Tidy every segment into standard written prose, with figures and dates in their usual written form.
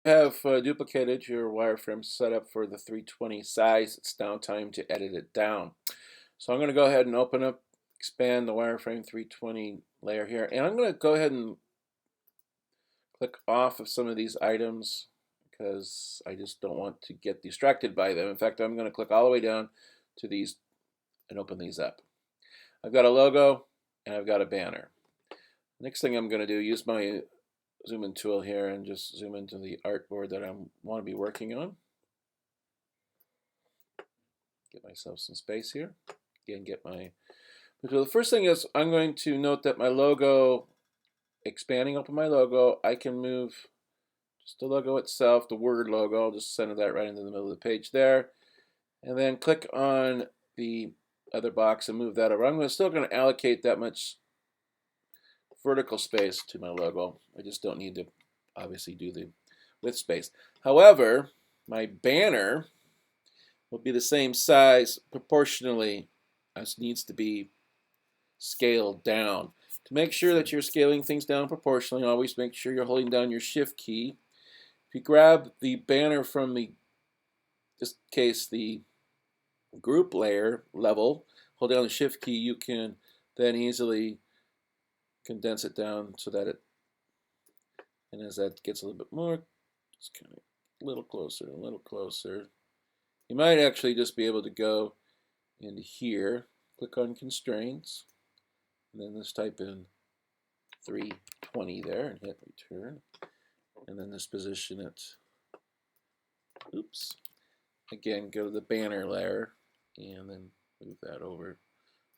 Have duplicated your wireframe set up for the 320 size. It's now time to edit it down. So I'm going to go ahead and open up, expand the wireframe 320 layer here, and I'm going to go ahead and click off of some of these items because I just don't want to get distracted by them. In fact, I'm going to click all the way down to these and open these up. I've got a logo and I've got a banner. Next thing I'm going to do, use my zoom in tool here and just zoom into the artboard that I want to be working on. Get myself some space here. Again, get my tool. The first thing is I'm going to note that my logo, expanding open my logo, I can move just the logo itself, the word logo. I'll just center that right into the middle of the page there. And then click on the other box and move that over. I'm still going to allocate that much vertical space to my logo. I just don't need to obviously do the width space. However, my banner will be the same size proportionally as needs to be scaled down. To make sure that you're scaling things down proportionally, always make sure you're holding down your shift key. If you grab the banner from the, in this case, the group layer level, hold down the shift key, you can then easily condense it down so that it, and as that gets a little bit more, just kind of a little closer, a little closer. You might actually just be able to go into here, click on constraints, and then just type in 320 there and hit return. And then just position it, oops, again, go to the banner layer and then move that over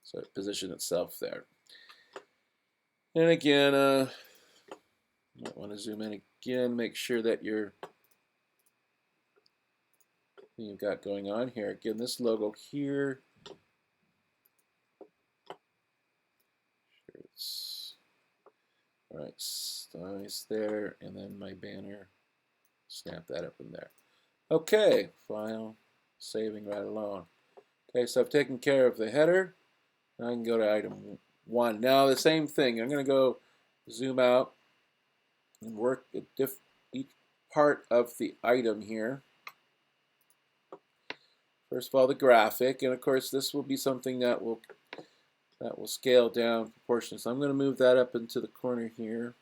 so it position itself there. And again, you might want to zoom in again, make sure that you've got going on here. Again, this logo here, sure it's all right, size there, and then my banner, snap that up in there. Okay, file, saving right along. Okay, so I've taken care of the header. Now I can go to item 1. Now the same thing. I'm going to go zoom out and work at each part of the item here. First of all, the graphic, and of course this will be something that will scale down proportionally. So I'm going to move that up into the corner here.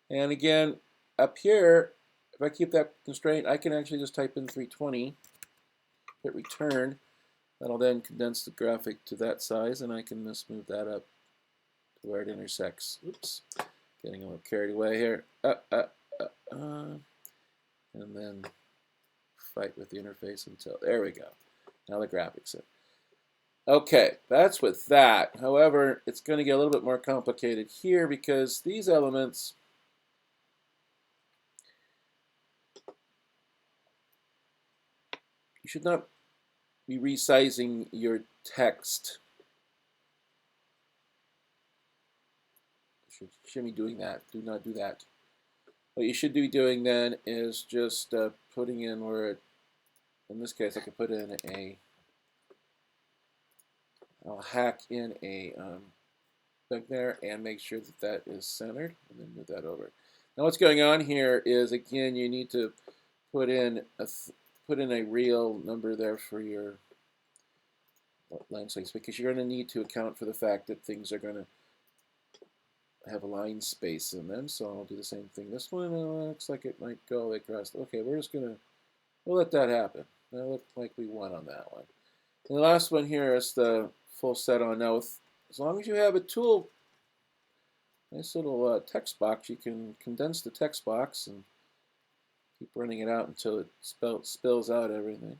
And again, up here, if I keep that constraint, I can actually just type in 320, hit return. That'll then condense the graphic to that size, and I can just move that up to where it intersects. Oops, getting a little carried away here. And then fight with the interface until, there we go. Now the graphics in. Okay, that's with that. However, it's going to get a little bit more complicated here because these elements, you should not be resizing your text. You shouldn't be doing that. Do not do that. What you should be doing then is just putting in where it, in this case I could put in I'll hack in a thing there and make sure that that is centered and then move that over. Now what's going on here is, again, you need to put in a real number there for your line size because you're going to need to account for the fact that things are going to have a line space in them. So I'll do the same thing. This one looks like it might go across. Okay, we'll let that happen. That looked like we won on that one. And the last one here is the full set on. Now, as long as you have a tool, nice little text box, you can condense the text box and keep running it out until it spills out everything.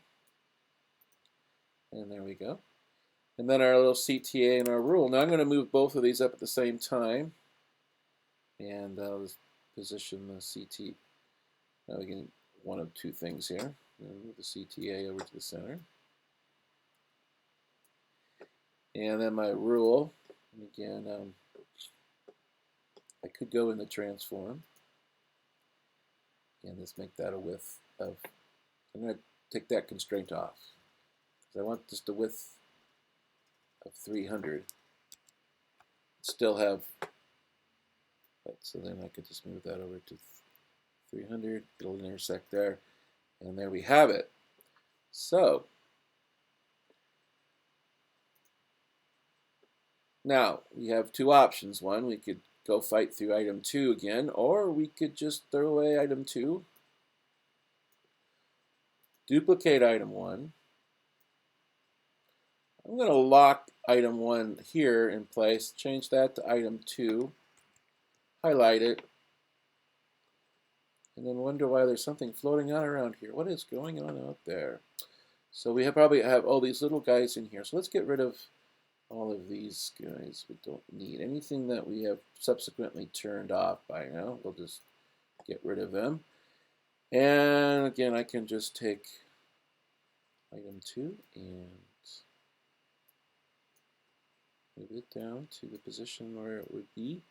And there we go. And then our little CTA and our rule. Now I'm going to move both of these up at the same time. And I'll just position the CT. Now we can one of two things here. Move the CTA over to the center. And then my rule. And again, I could go in the transform. And let's make that a width of, I'm going to take that constraint off. Because I want just a width of 300. Still have, right, so then I could just move that over to 300, it'll intersect there, and there we have it. So now we have two options. One, we could go fight through item 2 again, or we could just throw away item 2, duplicate item 1. I'm going to lock item 1 here in place, change that to item 2, highlight it, and then wonder why there's something floating on around here. What is going on out there? So we probably have all these little guys in here. So let's get rid of all of these guys. We don't need anything that we have subsequently turned off by now. We'll just get rid of them. And again, I can just take item 2 and move it down to the position where it would be.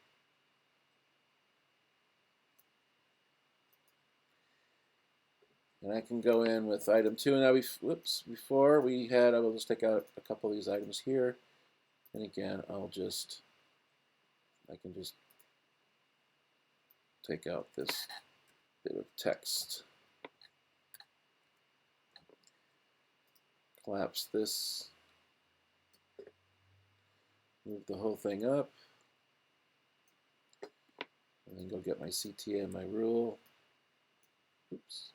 And I can go in with item 2. Now, before we had, I will just take out a couple of these items here. And again, I can just take out this bit of text. Collapse this. Move the whole thing up. And then go get my CTA and my rule. Oops.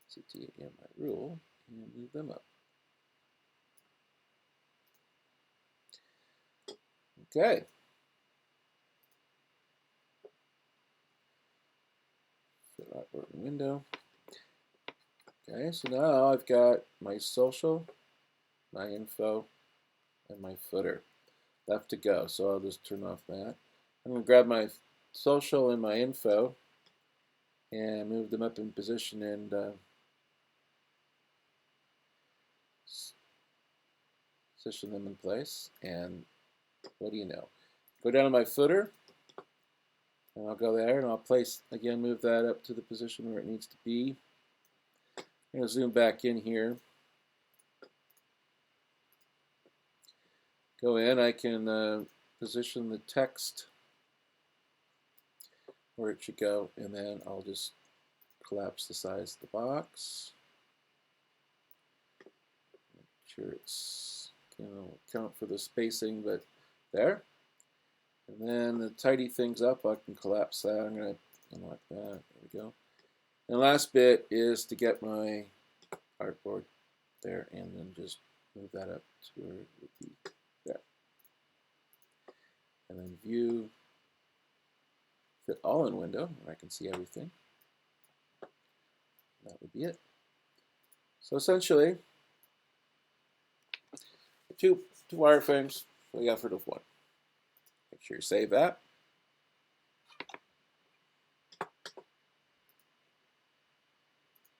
CTA and my rule, and move them up. Okay. Fit artwork window. Okay, so now I've got my social, my info, and my footer left to go. So I'll just turn off that. I'm going to grab my social and my info and move them up in position and position them in place. And what do you know? Go down to my footer, and I'll go there, and I'll place, again, move that up to the position where it needs to be. I'm going to zoom back in here. Go in, I can position the text where it should go, and then I'll just collapse the size of the box. Make sure it's going to count for the spacing, but there. And then to tidy things up, I can collapse that. I'm going to unlock that. There we go. And the last bit is to get my artboard there and then just move that up to where it would be there. And then view, fit all in window, where I can see everything. That would be it. So essentially, two wireframes for the effort of one. Make sure you save that.